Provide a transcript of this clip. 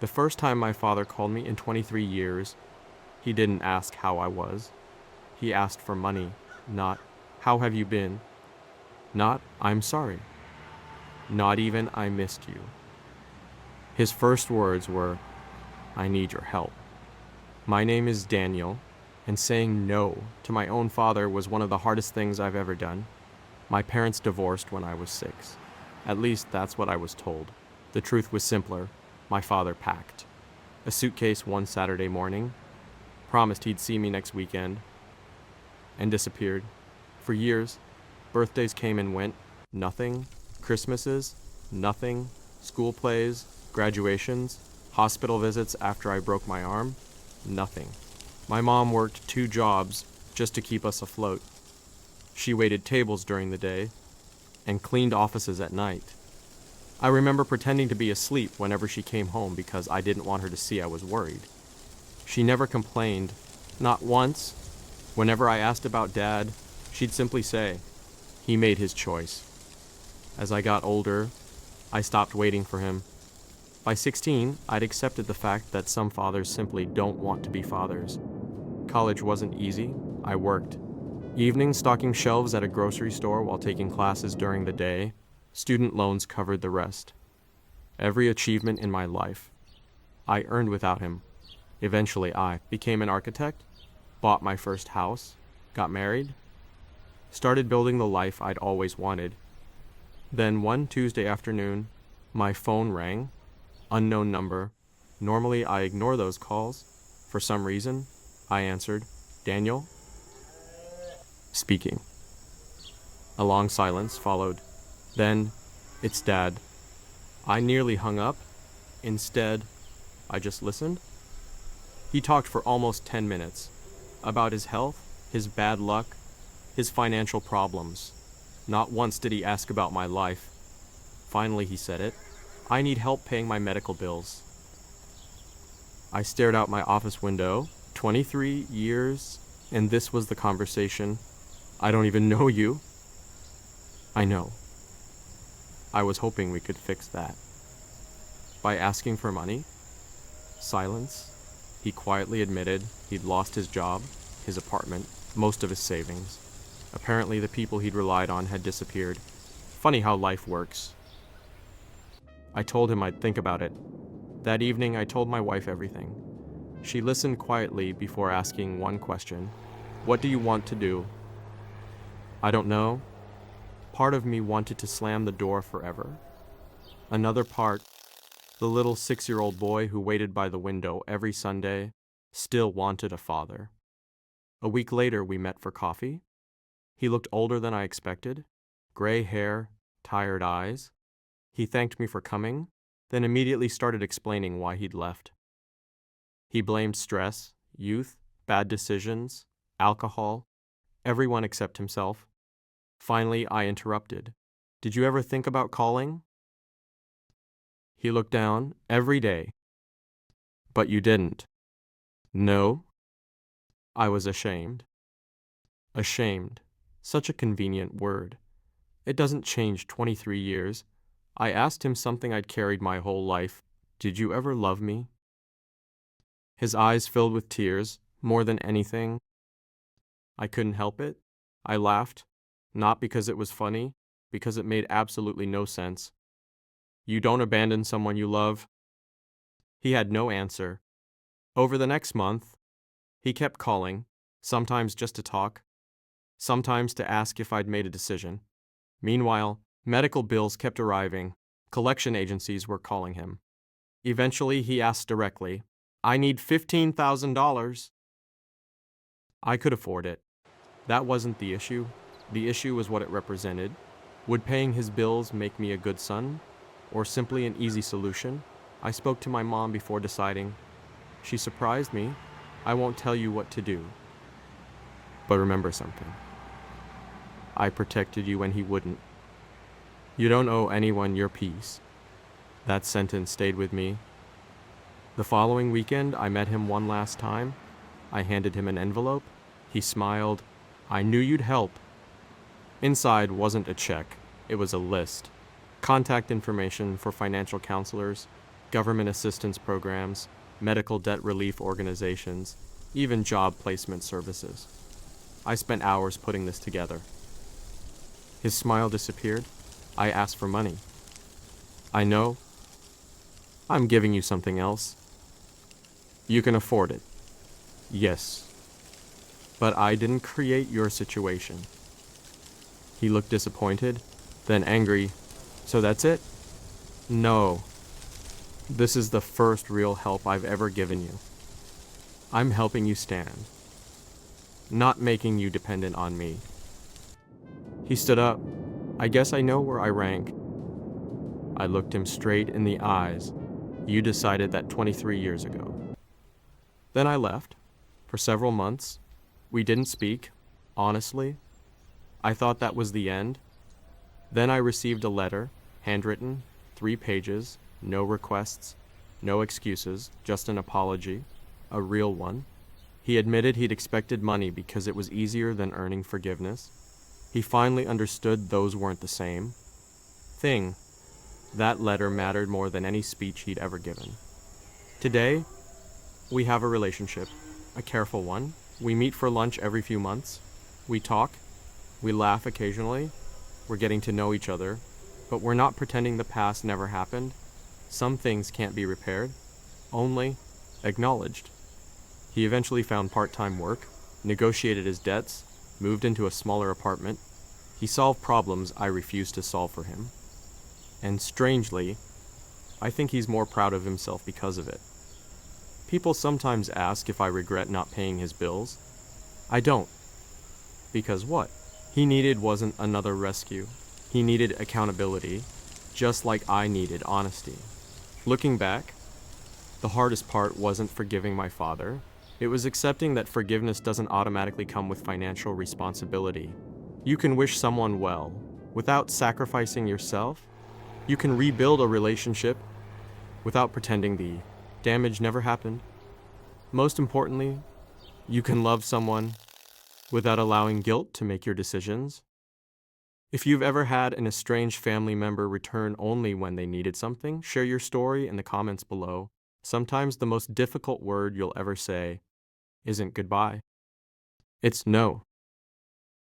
The first time my father called me in 23 years, he didn't ask how I was. He asked for money, not, "How have you been?" Not, "I'm sorry." Not even, "I missed you." His first words were, "I need your help." My name is Daniel, and saying no to my own father was one of the hardest things I've ever done. My parents divorced when I was 6. At least that's what I was told. The truth was simpler. My father packed a suitcase one Saturday morning, promised he'd see me next weekend, and disappeared. For years, birthdays came and went, nothing. Christmases, nothing. School plays, graduations, hospital visits after I broke my arm, nothing. My mom worked 2 jobs just to keep us afloat. She waited tables during the day and cleaned offices at night. I remember pretending to be asleep whenever she came home because I didn't want her to see I was worried. She never complained, not once. Whenever I asked about Dad, she'd simply say, "He made his choice." As I got older, I stopped waiting for him. By 16, I'd accepted the fact that some fathers simply don't want to be fathers. College wasn't easy. I worked. Evenings stocking shelves at a grocery store while taking classes during the day. Student loans covered the rest. Every achievement in my life, I earned without him. Eventually, I became an architect, bought my first house, got married, started building the life I'd always wanted. Then one Tuesday afternoon, my phone rang, unknown number. Normally, I ignore those calls. For some reason, I answered, "Daniel?" Speaking. A long silence followed. Then, "It's Dad." I nearly hung up. Instead, I just listened. He talked for almost 10 minutes about his health, his bad luck, his financial problems. Not once did he ask about my life. Finally, he said it. "I need help paying my medical bills." I stared out my office window. 23 years, and this was the conversation. "I don't even know you." "I know." I was hoping we could fix that. By asking for money? Silence. He quietly admitted he'd lost his job, his apartment, most of his savings. Apparently the people he'd relied on had disappeared. Funny how life works. I told him I'd think about it. That evening I told my wife everything. She listened quietly before asking one question. "What do you want to do?" "I don't know." Part of me wanted to slam the door forever. Another part, the little 6-year-old boy who waited by the window every Sunday, still wanted a father. A week later, we met for coffee. He looked older than I expected. Gray hair, tired eyes. He thanked me for coming, then immediately started explaining why he'd left. He blamed stress, youth, bad decisions, alcohol, everyone except himself. Finally, I interrupted. "Did you ever think about calling?" He looked down every day. "But you didn't." "No." I was ashamed. Ashamed. Such a convenient word. It doesn't change 23 years. I asked him something I'd carried my whole life. "Did you ever love me?" His eyes filled with tears, more than anything. I couldn't help it. I laughed, not because it was funny, because it made absolutely no sense. "You don't abandon someone you love." He had no answer. Over the next month, he kept calling, sometimes just to talk, sometimes to ask if I'd made a decision. Meanwhile, medical bills kept arriving. Collection agencies were calling him. Eventually, he asked directly, "I need $15,000. I could afford it. That wasn't the issue. The issue was what it represented. Would paying his bills make me a good son, or simply an easy solution? I spoke to my mom before deciding. She surprised me. "I won't tell you what to do. But remember something. I protected you when he wouldn't. You don't owe anyone your peace." That sentence stayed with me. The following weekend, I met him one last time. I handed him an envelope. He smiled. "I knew you'd help." Inside wasn't a check. It was a list. Contact information for financial counselors, government assistance programs, medical debt relief organizations, even job placement services. I spent hours putting this together. His smile disappeared. I asked for money. I know. I'm giving you something else. You can afford it. Yes. But I didn't create your situation. He looked disappointed, then angry. So that's it? No. This is the first real help I've ever given you. I'm helping you stand, not making you dependent on me. He stood up. I guess I know where I rank. I looked him straight in the eyes. You decided that 23 years ago. Then I left. For several months, we didn't speak. Honestly, I thought that was the end. Then I received a letter, handwritten, 3 pages, no requests, no excuses, just an apology, a real one. He admitted he'd expected money because it was easier than earning forgiveness. He finally understood those weren't the same thing. That letter mattered more than any speech he'd ever given. Today, we have a relationship, a careful one. We meet for lunch every few months. We talk. We laugh occasionally. We're getting to know each other, but we're not pretending the past never happened. Some things can't be repaired, only acknowledged. He eventually found part-time work, negotiated his debts, moved into a smaller apartment. He solved problems I refused to solve for him. And strangely, I think he's more proud of himself because of it. People sometimes ask if I regret not paying his bills. I don't. Because what he needed wasn't another rescue. He needed accountability, just like I needed honesty. Looking back, the hardest part wasn't forgiving my father. It was accepting that forgiveness doesn't automatically come with financial responsibility. You can wish someone well without sacrificing yourself. You can rebuild a relationship without pretending the damage never happened. Most importantly, you can love someone without allowing guilt to make your decisions. If you've ever had an estranged family member return only when they needed something, share your story in the comments below. Sometimes the most difficult word you'll ever say isn't goodbye. It's no.